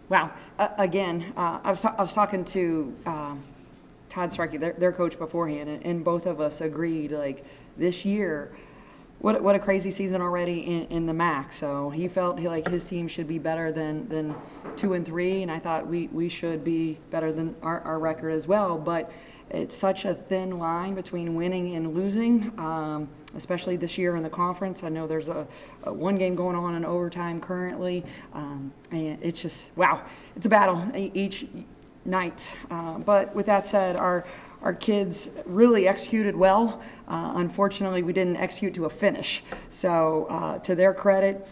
Wow. Again, I was talking to Todd Starkey, their coach beforehand, and both of us agreed, like, this year, what a crazy season already in the MAC. So he felt like his team should be better than 2-3, and I thought we should be better than our record as well. But it's such a thin line between winning and losing, especially this year in the conference. I know there's a one game going on in overtime currently, and it's just, wow, it's a battle each night. But with that said, our kids really executed well. Unfortunately, we didn't execute to a finish. So to their credit,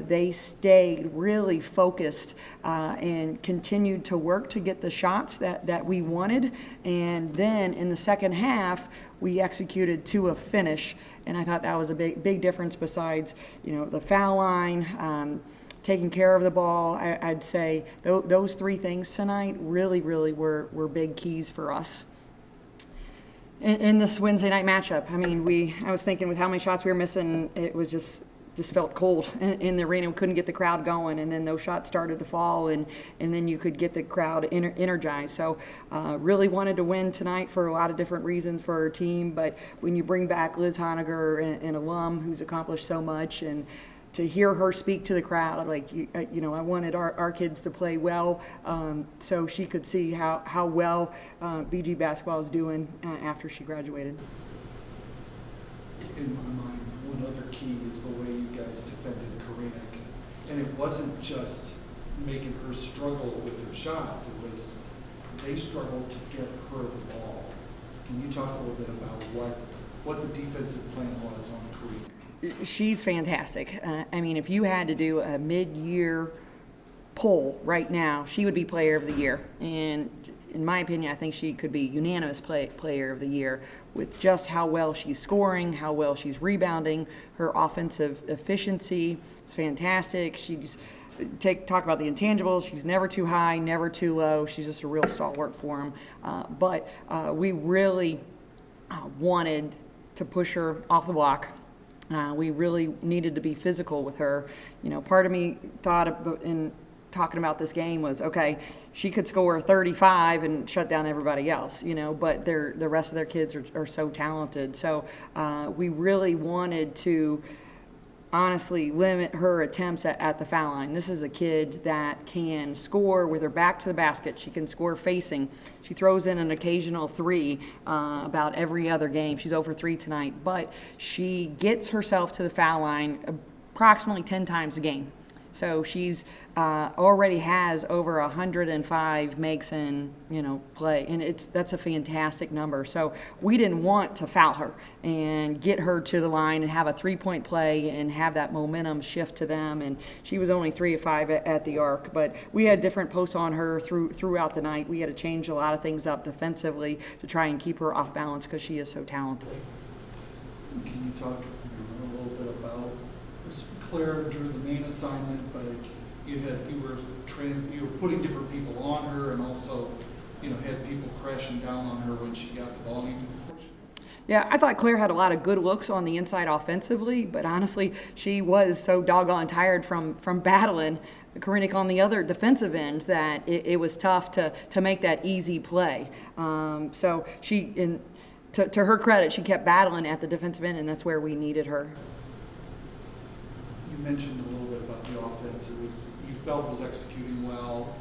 they stayed really focused and continued to work to get the shots that we wanted. And then in the second half, we executed to a finish. And I thought that was a big difference besides, the foul line, taking care of the ball. I'd say those three things tonight really were big keys for us. In this Wednesday night matchup, I mean, I was thinking with how many shots we were missing, it was just felt cold in the arena. We couldn't get the crowd going, and then those shots started to fall, and then you could get the crowd energized. So really wanted to win tonight for a lot of different reasons for our team, but when you bring back Liz Honegger, an alum who's accomplished so much, and to hear her speak to the crowd, like, I wanted our kids to play well, so she could see how well BG basketball is doing after she graduated. In my mind, one other key is the way you guys defended Karina. And it wasn't just making her struggle with her shots, it was they struggled to get her the ball. Can you talk a little bit about what the defensive plan was on Karina? She's fantastic. I mean, if you had to do a mid-year poll right now, she would be Player of the Year. And in my opinion, I think she could be unanimous Player of the Year with just how well she's scoring, how well she's rebounding. Her offensive efficiency is fantastic. Talk about the intangibles. She's never too high, never too low. She's just a real stalwart for them. But we really wanted to push her off the block. We really needed to be physical with her. Part of me thought in talking about this game was, okay, she could score 35 and shut down everybody else, but the rest of their kids are so talented. So we really wanted to honestly limit her attempts at the foul line. This is a kid that can score with her back to the basket. She can score facing. She throws in an occasional three about every other game. She's over 3 tonight, but she gets herself to the foul line approximately 10 times a game. So she's already has over 105 makes in play, and that's a fantastic number. So we didn't want to foul her and get her to the line and have a 3-point play and have that momentum shift to them. And she was only 3 of 5 at the arc, but we had different posts on her throughout the night. We had to change a lot of things up defensively to try and keep her off balance because she is so talented. Can you talk a little bit about Claire during the main assignment, but you were putting different people on her, and also had people crashing down on her when she got the ball. Yeah, I thought Claire had a lot of good looks on the inside offensively, but honestly, she was so doggone tired from battling Karinik on the other defensive end that it was tough to make that easy play. So to her credit, she kept battling at the defensive end, and that's where we needed her. You mentioned a little bit about the offense. You felt was executing well,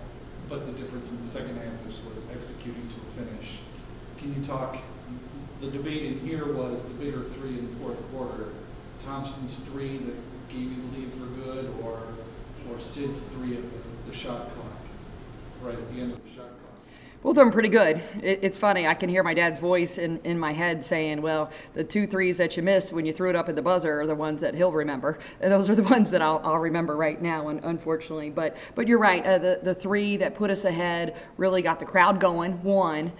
but the difference in the second half was executing to a finish. Can you talk? The debate in here was the bigger three in the fourth quarter. Thompson's three that gave you the lead for good, or Sid's three at the shot clock, right at the end of the shot clock. Both of them pretty good. It's funny. I can hear my dad's voice in my head saying, well, the 2 threes that you missed when you threw it up at the buzzer are the ones that he'll remember. And those are the ones that I'll remember right now, unfortunately. But you're right. The 3 that put us ahead really got the crowd going, one.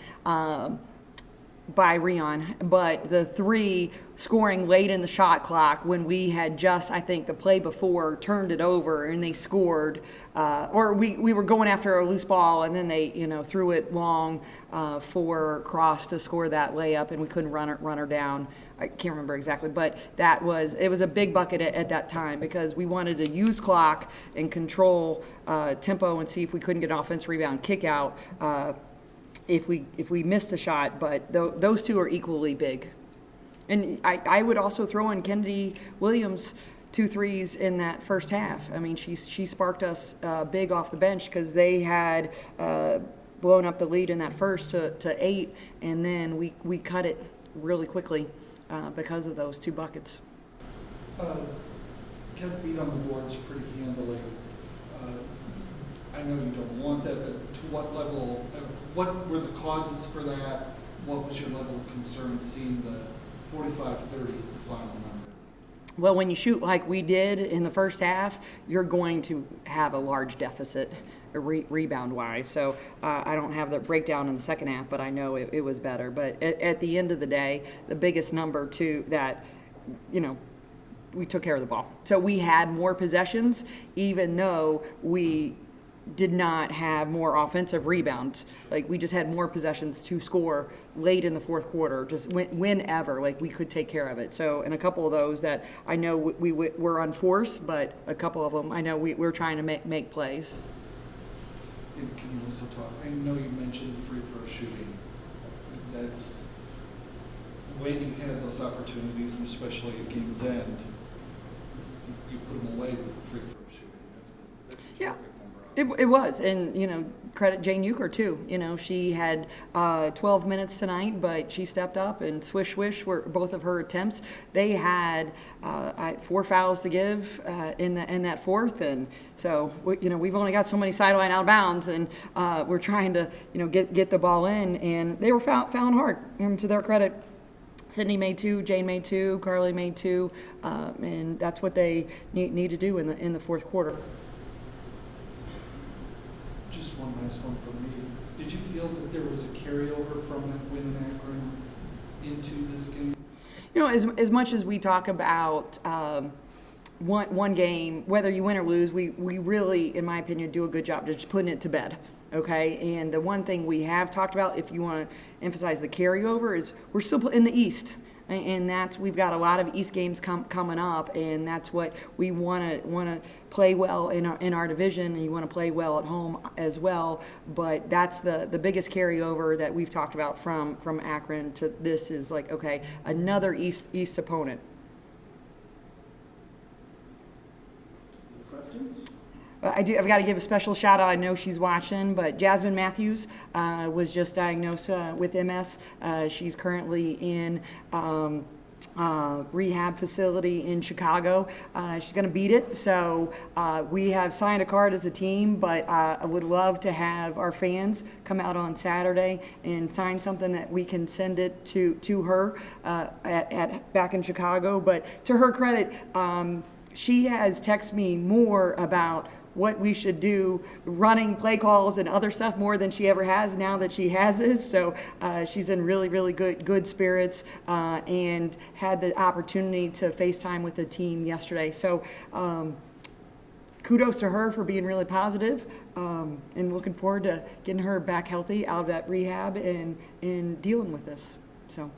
by Rion, but the 3 scoring late in the shot clock when we had just, I think, the play before turned it over and they scored, or we were going after a loose ball and then they, threw it long for Cross to score that layup and we couldn't run her down. I can't remember exactly, but it was a big bucket at that time because we wanted to use clock and control tempo and see if we couldn't get an offensive rebound kick out if we missed a shot, but those 2 are equally big. And I would also throw in Kennedy Williams 2 threes in that first half. I mean, she sparked us big off the bench because they had blown up the lead in that first to 8, and then we cut it really quickly because of those 2 buckets. Kept beat on the boards pretty handily. I know you don't want that, but to what level, what were the causes for that? What was your level of concern seeing the 45-30 as the final number? Well, when you shoot like we did in the first half, you're going to have a large deficit rebound-wise. So I don't have the breakdown in the second half, but I know it was better. But at the end of the day, the biggest number, too, that, we took care of the ball. So we had more possessions, even though we did not have more offensive rebounds. Like, we just had more possessions to score late in the fourth quarter, just whenever, like, we could take care of it. So, and a couple of those that I know we were unforced, but a couple of them I know we're trying to make plays. And can you also talk, I know you mentioned free throw shooting. That's when you had those opportunities, and especially at game's end, you put them away with free throw shooting. That's a Yeah. terrific number. It was, and credit Jane Euchre too. She had 12 minutes tonight, but she stepped up and swish were both of her attempts. They had 4 fouls to give in that fourth, and so we've only got so many sideline out of bounds, and we're trying to get the ball in, and they were fouling hard. And to their credit, Sydney made 2, Jane made 2, Carly made 2, and that's what they need to do in the fourth quarter. Just one last one from me. Did you feel that there was a carryover from that win in Akron into this game? As much as we talk about one game, whether you win or lose, we really, in my opinion, do a good job just putting it to bed. Okay, and the one thing we have talked about, if you want to emphasize the carryover, is we're still in the East. And we've got a lot of East games coming up, and that's what we want to play well in our division, and you want to play well at home as well. But that's the biggest carryover that we've talked about from Akron to this is like, okay, another East opponent. Questions? I've got to give a special shout out. I know she's watching, but Jasmine Matthews was just diagnosed with MS. She's currently in rehab facility in Chicago. She's going to beat it. So we have signed a card as a team, but I would love to have our fans come out on Saturday and sign something that we can send it to her back in Chicago. But to her credit, she has texted me more about what we should do, running play calls and other stuff more than she ever has now that she has this. So she's in really, really good spirits and had the opportunity to FaceTime with the team yesterday. So kudos to her for being really positive, and looking forward to getting her back healthy out of that rehab and dealing with this. So.